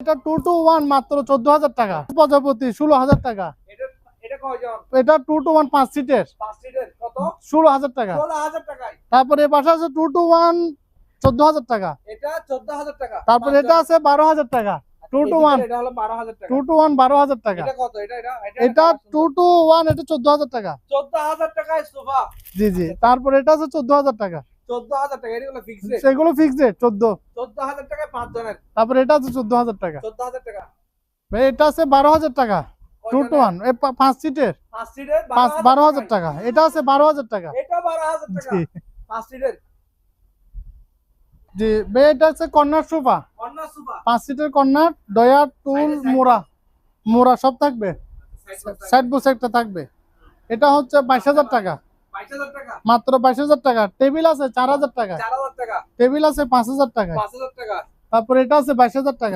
এটা 2 to 1 মাত্র 14,000 টাকা। প্রজাপতি 16,000 টাকা। এটা 2 to 1 5 সিটের কত? 16,000 টাকা। 16,000 টাকায়। তারপরে এই পাশে আছে 2 to 1 14,000 টাকা। এটা 14,000 টাকা। তারপরে এটা আছে 12,000 টাকা। 2 to 1 এটা হলো 12,000 টাকা। 2 to 1 12,000 টাকা। এটা কত? এটা 2 to 1 এটা 14,000 টাকা। 14,000 টাকায় সোফা। জি জি। তারপরে এটা আছে 14,000 টাকা। 14,000 টাকা। এগুলো ফিক্সড রেট। সেগুলো ফিক্সড রেট 14। 14,000 টাকায় 5 জনের। তারপরে এটা আছে 14,000 টাকা। 14,000 টাকা। ভাই এটা আছে 12,000 টাকা। 2 to 1 এই 5 সিটের 5 সিটের 12,000 টাকা। এটা আছে 12,000 টাকা। এটা 12,000 টাকা। জি 5 সিটের। জি ভাই এটা আছে কর্নার সোফা। Corner sofa. 5 সিটের কর্নার ডয়ার টুল মোড়া সব থাকবে। সাইড বক্স একটা থাকবে। এটা হচ্ছে 22,000 টাকা। 22,000 টাকা। মাত্র 22,000 টাকা। টেবিল আছে 4,000 টাকা। 4,000 টাকা। টেবিল আছে 5,000 টাকা। 5,000 টাকা। তারপরে এটা আছে 22,000 টাকা।